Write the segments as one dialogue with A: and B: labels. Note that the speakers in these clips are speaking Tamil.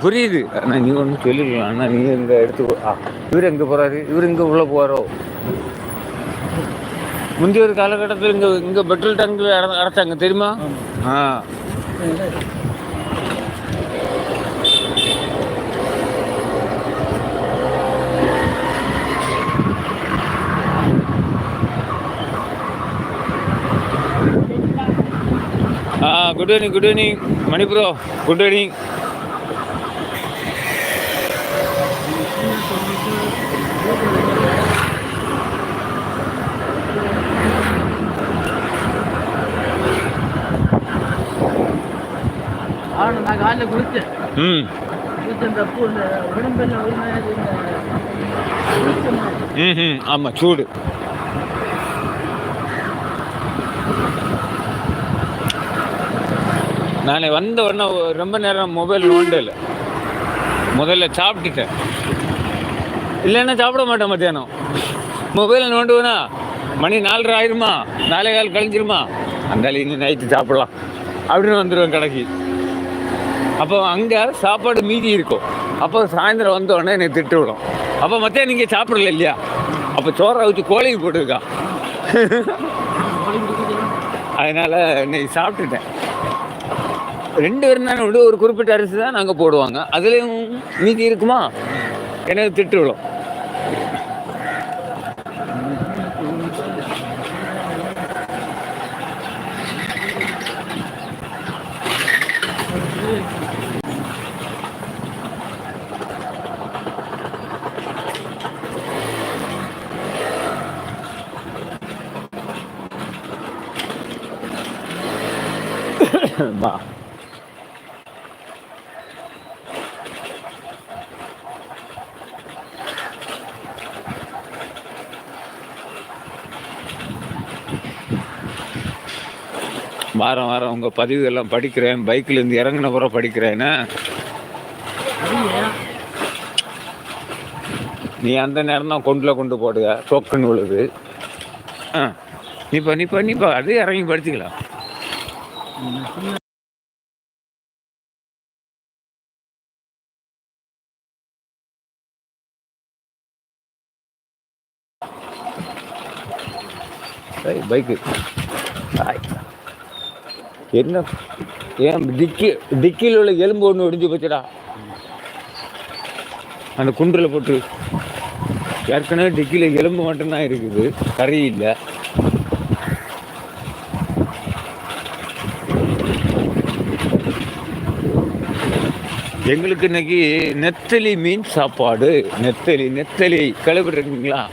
A: புரியுது. ஆனா நீ ஒன்றும் சொல்லிடலாம். ஆனால் நீ இந்த இடத்துக்கு இவர் எங்கே போகிறாரு, இவர் இங்கே உள்ளே போகிறோ. முந்தைய ஒரு காலகட்டத்தில் இங்கே பெட்ரோல் டேங்க் அடைச்சாங்க தெரியுமா? குட் ஈவினிங், குட் ஈவினிங் மணி ப்ரோ, குட் ஈவினிங்.
B: நான் காலையில் குளித்தேன்.
A: ஆமாம், சூடு. நான் வந்த உடனே ரொம்ப நேரம் மொபைல் நோண்டல. முதல்ல சாப்பிட்டுட்டேன், இல்லைன்னா சாப்பிட மாட்டேன். மத்தியானம் மொபைலை நோண்டுவேனா மணி 4:30 ஆயிடுமா, 4:15 கழிஞ்சிருமா, அந்தாலும் இன்னும் நைட்டு சாப்பிடலாம் அப்படின்னு வந்துடுவேன் கடைக்கு. அப்போ அங்கே சாப்பாடு மீதி இருக்கும். அப்போ சாயந்தரம் வந்தோடனே எனக்கு திட்டு விடும். அப்போ மத்தியானம் நீங்கள் சாப்பிடல இல்லையா, அப்போ சோறை வச்சு கோழிக்கு போட்டுருக்கா. அதனால் இன்னைக்கு சாப்பிட்டுட்டேன். 2 பேரும் தானே விட, ஒரு குறிப்பிட்ட அரிசி தான் நாங்கள் போடுவாங்க. அதுலேயும் மீதி இருக்குமா, எனக்கு திட்டு விடும். வா, வாரம் வாரம் உங்கள் பதிவுகள்லாம் படிக்கிறேன். பைக்கிலேருந்து இறங்கின பிறகு படிக்கிறேன்னா நீ அந்த நேரம் தான் கொண்டு போடுங்க, சொக்குன்னு விழுது. நீப்பா அது இறங்கி படிச்சுக்கலாம். பைக்கு என்ன ஏன் டிக்கியில் உள்ள எலும்பு ஒன்று ஒடிஞ்சு போச்சுடா, அந்த குன்றில் போட்டு. ஏற்கனவே டிக்கியில் எலும்பு மட்டும்தான் இருக்குது, கறி இல்லை. எங்களுக்கு இன்னைக்கு நெத்தலி மீன் சாப்பாடு. நெத்தலி கழுவிட்டுருக்கீங்களா?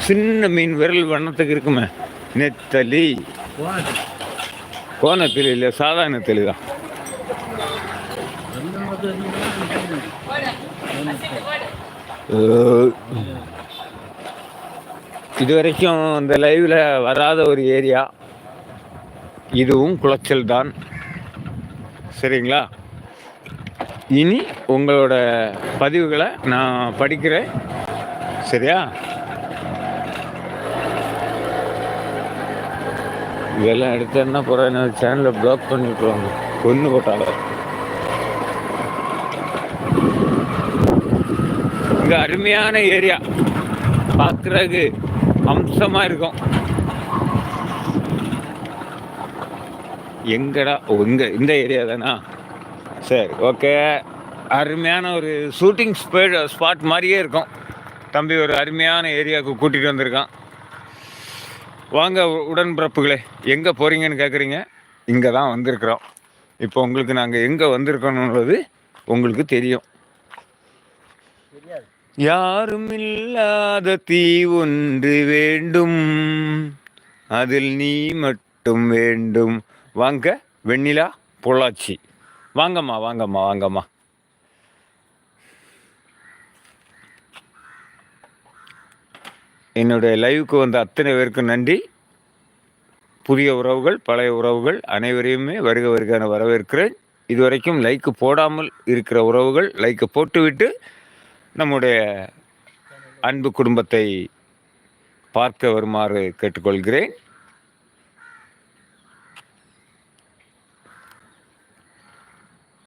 A: சின்ன மீன், விரல் வண்ணத்துக்கு இருக்குமே, நெத்தலி. கோணத்தில் இல்லை, சாதாரண நெத்தலி தான். இது வரைக்கும் இந்த லைவில் வராத ஒரு ஏரியா, இதுவும் குளச்சல் தான். சரிங்களா? இனி உங்களோட பதிவுகளை நான் படிக்கிறேன். சரியா? இதெல்லாம் எடுத்தேன்னா போகிற என்ன சேனலை பிளாக் பண்ணிவிட்டுருவாங்க, கொன்று போட்டாங்க. இங்கே அருமையான ஏரியா, பார்க்குறதுக்கு அம்சமாக இருக்கும். எங்கடா இந்த ஏரியா தானா? சரி, ஓகே. அருமையான ஒரு ஷூட்டிங் ஸ்பாட் மாதிரியே இருக்கும். தம்பி ஒரு அருமையான ஏரியாவுக்கு கூட்டிகிட்டு வந்திருக்கான். வாங்க உடன்பிறப்புகளே, எங்கே போகிறீங்கன்னு கேட்குறீங்க. இங்கே தான் வந்திருக்கிறோம். இப்போ உங்களுக்கு நாங்கள் எங்கே வந்திருக்கோன்றது உங்களுக்கு தெரியும். யாரும் இல்லாத தீ ஒன்று வேண்டும், அதில் நீ மட்டும் வேண்டும். வாங்க, வெண்ணிலா, பொள்ளாச்சி. வாங்கம்மா. என்னுடைய லைவுக்கு வந்த அத்தனை பேருக்கும் நன்றி. புதிய உறவுகள், பழைய உறவுகள் அனைவரையுமே வருக வரவேற்கிறேன். இதுவரைக்கும் லைக்கு போடாமல் இருக்கிற உறவுகள் லைக்கை போட்டுவிட்டு நம்முடைய அன்பு குடும்பத்தை பார்க்க வருமாறு கேட்டுக்கொள்கிறேன்.